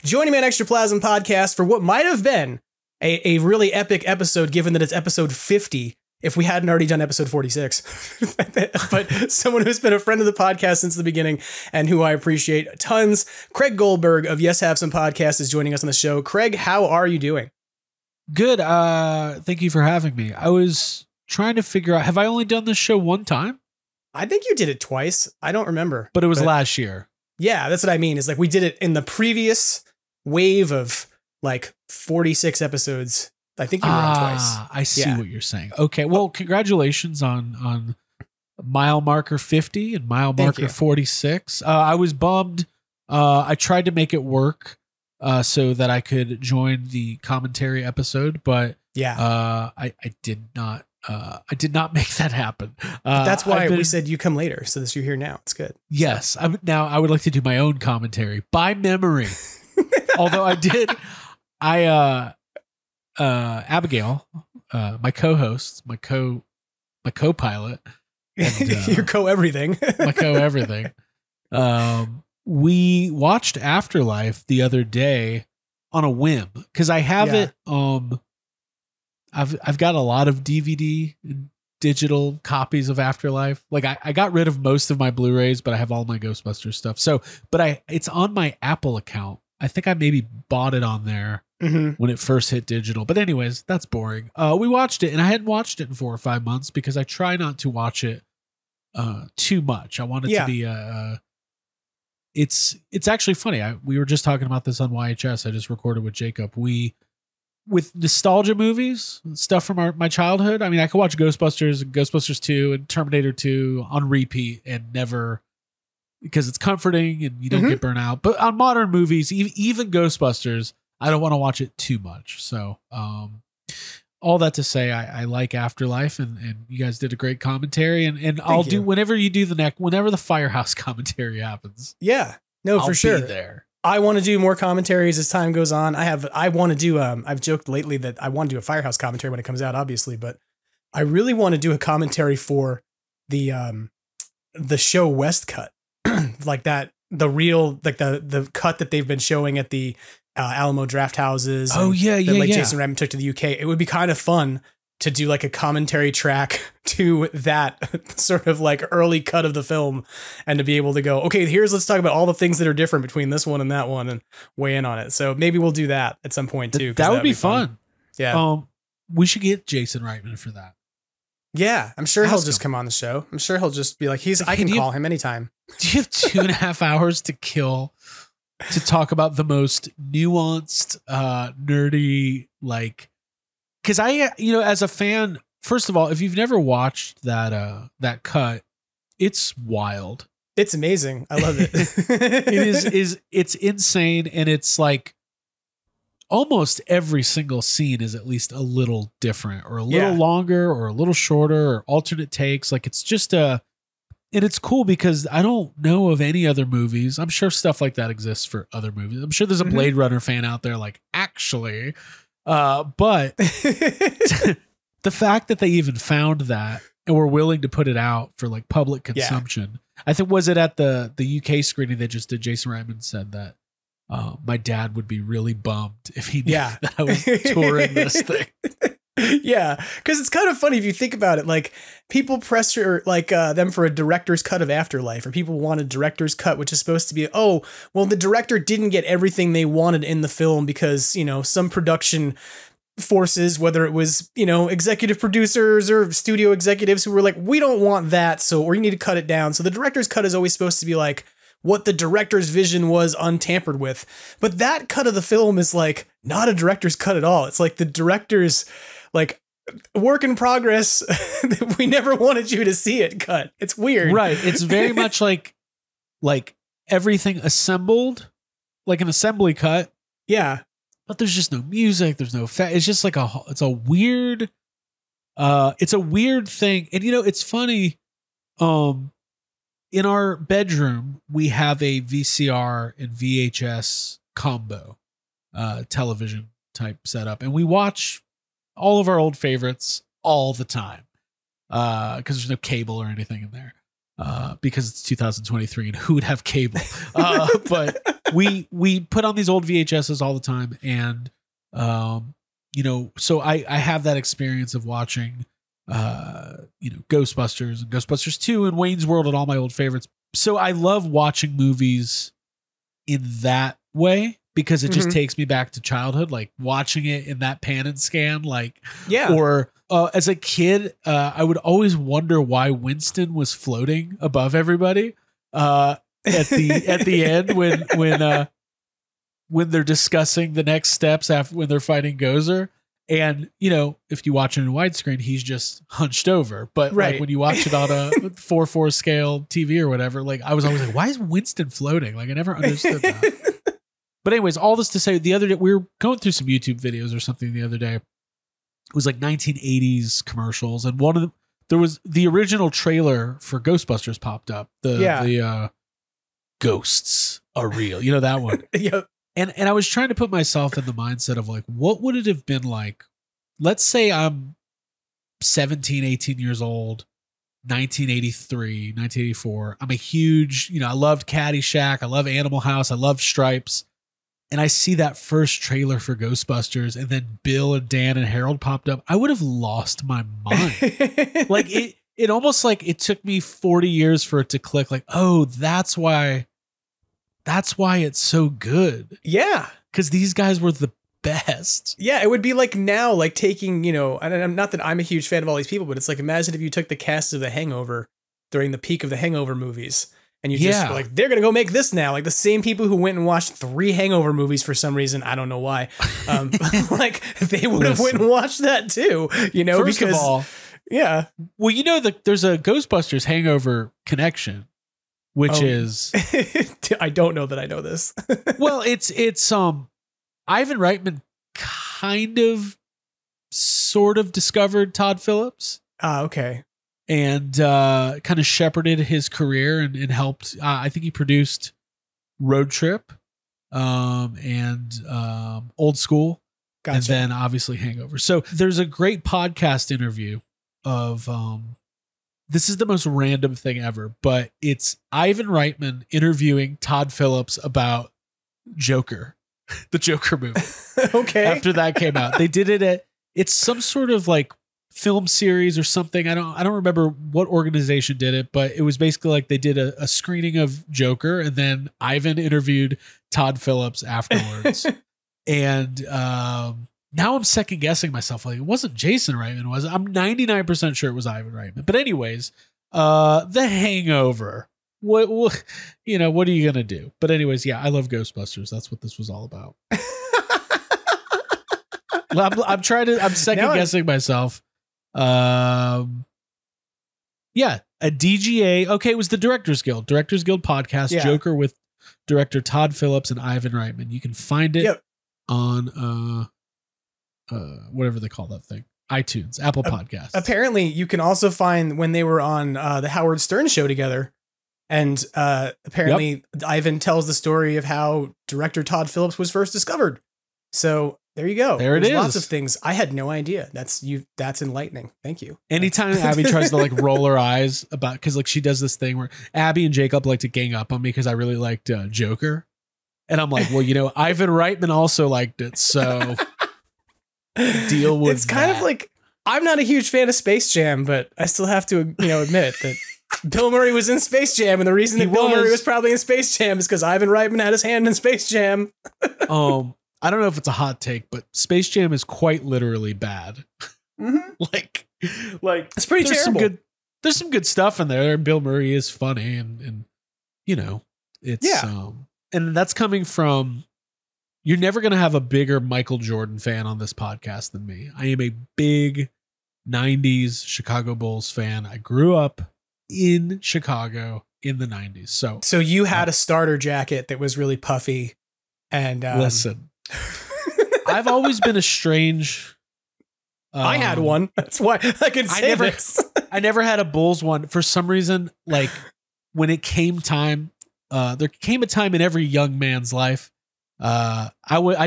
Joining me on Extraplasm podcast for what might have been a really epic episode, given that it's episode 50, if we hadn't already done episode 46. But someone who's been a friend of the podcast since the beginning and who I appreciate tons, Craig Goldberg of Yes Have Some Podcast is joining us on the show. Craig, how are you doing? Good. Thank you for having me. I was trying to figure out, have I only done this show one time? I think you did it twice. I don't remember. But it was last year. Yeah, that's what I mean. Is like we did it in the previous wave of like 46 episodes. I think you were on twice. I see what you're saying. Okay. Well, congratulations on mile marker 50 and mile marker 46. I was bummed. I tried to make it work so that I could join the commentary episode, but I did not. I did not make that happen. That's why we said you come later, so that you're here now. It's good. Yes. Now I would like to do my own commentary by memory. Although Abigail, my co-host, my co-pilot, and, your co-everything, my co-everything. We watched Afterlife the other day on a whim because I have it. I've got a lot of DVD and digital copies of Afterlife. Like I got rid of most of my Blu-rays, but I have all my Ghostbusters stuff. So, but it's on my Apple account. I think I maybe bought it on there when it first hit digital. But anyways, that's boring. We watched it, and I hadn't watched it in 4 or 5 months because I try not to watch it too much. I want it to be it's actually funny. We were just talking about this on YHS. I just recorded with Jacob. With nostalgia movies, stuff from my childhood. I mean, I could watch Ghostbusters and Ghostbusters 2 and Terminator 2 on repeat and never, because it's comforting and you don't get burnt out. But on modern movies, even Ghostbusters, I don't want to watch it too much. So all that to say, I like Afterlife, and you guys did a great commentary, and I'll do whenever you do whenever the Firehouse commentary happens. Yeah, no, for sure. Be there. I want to do more commentaries as time goes on. I want to do, I've joked lately that I want to do a Firehouse commentary when it comes out, obviously, but I really want to do a commentary for the show West Cut, like that, the cut that they've been showing at the Alamo Draft Houses. Jason Reitman took to the UK. It would be kind of fun to do like a commentary track to that sort of like early cut of the film, and to be able to go, okay, let's talk about all the things that are different between this one and that one and weigh in on it. So maybe we'll do that at some point too. That would be fun. Yeah. We should get Jason Reitman for that. Yeah. I'm sure he'll just come on the show. I'm sure he'll just be like, I can call him anytime. Do you have 2.5 hours to kill to talk about the most nuanced, nerdy, like, because as a fan, first of all, if you've never watched that cut, it's wild. It's amazing. I love it. It's insane, and it's like almost every single scene is at least a little different, or a little longer, or a little shorter, or alternate takes. Like it's just and it's cool because I don't know of any other movies. I'm sure stuff like that exists for other movies. I'm sure there's a Blade Runner fan out there like, actually. But the fact that they even found that and were willing to put it out for like public consumption. I think, was it at the UK screening they just did, Jason Reitman said that my dad would be really bummed if he knew that I was touring this thing. Yeah, because it's kind of funny if you think about it. Like, people pressure them for a director's cut of Afterlife, or people want a director's cut, which is supposed to be, the director didn't get everything they wanted in the film because, some production forces, whether it was, executive producers or studio executives who were like, we don't want that, or you need to cut it down. So the director's cut is always supposed to be like what the director's vision was, untampered with. But that cut of the film is like not a director's cut at all. It's like the director's like work in progress. We never wanted you to see it cut. It's weird. Right. It's very much like everything assembled, like an assembly cut. Yeah. But there's just no music. There's no effect. It's just like it's a weird thing. And it's funny. In our bedroom, we have a VCR and VHS combo television type setup, and we watch all of our old favorites all the time because there's no cable or anything in there. because it's 2023 and who would have cable? But we put on these old VHSs all the time, and so I have that experience of watching Ghostbusters and Ghostbusters 2 and Wayne's World and all my old favorites. So I love watching movies in that way because it just takes me back to childhood, like watching it in that pan and scan, like, yeah. Or as a kid, I would always wonder why Winston was floating above everybody at the end when they're discussing the next steps after when they're fighting Gozer. And, if you watch it in widescreen, he's just hunched over. But like when you watch it on a 4:4 scale TV or whatever, like I was always like, why is Winston floating? Like I never understood that. But anyways, all this to say, the other day, we were going through some YouTube videos or something the other day. It was like 1980s commercials. And one of them, there was the original trailer for Ghostbusters popped up. The ghosts are real. You know that one? Yep. And I was trying to put myself in the mindset of like, what would it have been like? Let's say I'm 17, 18 years old, 1983, 1984. I'm a huge, I loved Caddyshack. I love Animal House. I love Stripes. And I see that first trailer for Ghostbusters, and then Bill and Dan and Harold popped up. I would have lost my mind. Like it almost like it took me 40 years for it to click. Like, oh, that's why it's so good. Yeah. Because these guys were the best. Yeah, it would be like now, like taking, and I'm not that I'm a huge fan of all these people, but it's like, imagine if you took the cast of The Hangover during the peak of the Hangover movies, and you just were like, they're going to go make this now. Like the same people who went and watched 3 Hangover movies for some reason. I don't know why. Like they would have went and watched that too, First of all, yeah. Well, there's a Ghostbusters Hangover connection. Which is, I don't know that I know this. Well, it's Ivan Reitman kind of, sort of discovered Todd Phillips. Okay. And kind of shepherded his career and helped. I think he produced Road Trip, and Old School, and then obviously Hangover. So there's a great podcast interview of. This is the most random thing ever, but it's Ivan Reitman interviewing Todd Phillips about Joker, the Joker movie. Okay. After that came out, they did it it's some sort of like film series or something. I don't remember what organization did it, but it was basically like they did a screening of Joker, and then Ivan interviewed Todd Phillips afterwards. And now I'm second guessing myself. Like it wasn't Jason Reitman, was it? I'm 99% sure it was Ivan Reitman. But anyways, The Hangover. What are you gonna do? But anyways, yeah, I love Ghostbusters. That's what this was all about. I'm second guessing myself. Yeah, a DGA. Okay, it was the Directors Guild podcast. Yeah. Joker with director Todd Phillips and Ivan Reitman. You can find it on whatever they call that thing, iTunes, Apple Podcasts. Apparently, you can also find when they were on the Howard Stern show together, and apparently Ivan tells the story of how director Todd Phillips was first discovered. So there you go. There's lots of things I had no idea. That's enlightening. Thank you. Anytime Abby tries to like roll her eyes about, because like she does this thing where Abby and Jacob like to gang up on me because I really liked Joker, and I'm like, well, Ivan Reitman also liked it, so deal with. It's kind of like, I'm not a huge fan of Space Jam, but I still have to admit that Bill Murray was in Space Jam, and the reason that Bill Murray was probably in Space Jam is because Ivan Reitman had his hand in Space Jam. I don't know if it's a hot take, but Space Jam is quite literally bad. Mm-hmm. like it's pretty terrible. There's some good stuff in there, and Bill Murray is funny, and it's and that's coming from. You're never going to have a bigger Michael Jordan fan on this podcast than me. I am a big 90s Chicago Bulls fan. I grew up in Chicago in the 90s. So you had a starter jacket that was really puffy. And listen, I've always been a strange. I had one. That's why I can say this. I never had a Bulls one for some reason. Like when it came time, there came a time in every young man's life. I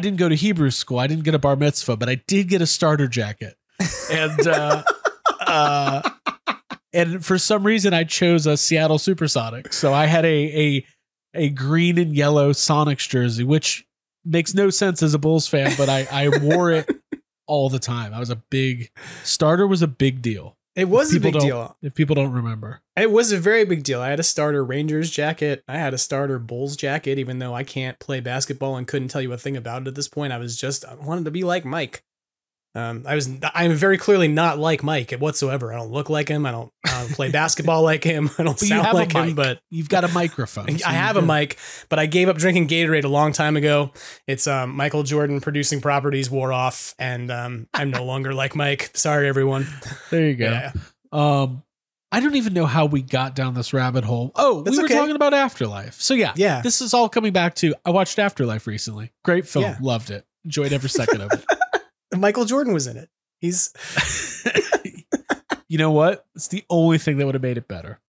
didn't go to Hebrew school. I didn't get a bar mitzvah, but I did get a starter jacket. And And for some reason, I chose a Seattle Supersonics. So I had a green and yellow Sonics jersey, which makes no sense as a Bulls fan, but I wore it all the time. Starter was a big deal. It was a big deal. If people don't remember. It was a very big deal. I had a starter Rangers jacket. I had a starter Bulls jacket, even though I can't play basketball and couldn't tell you a thing about it at this point. I wanted to be like Mike. I'm very clearly not like Mike whatsoever. I don't look like him. I don't play basketball like him. I don't sound like him, but you've got a microphone. I have a mic, but I gave up drinking Gatorade a long time ago. It's Michael Jordan producing properties wore off, and I'm no longer like Mike. Sorry, everyone. There you go. Yeah. I don't even know how we got down this rabbit hole. Oh, we were talking about Afterlife. So yeah, this is all coming back to, I watched Afterlife recently. Great film. Yeah. Loved it. Enjoyed every second of it. Michael Jordan was in it. He's You know what? It's the only thing that would have made it better.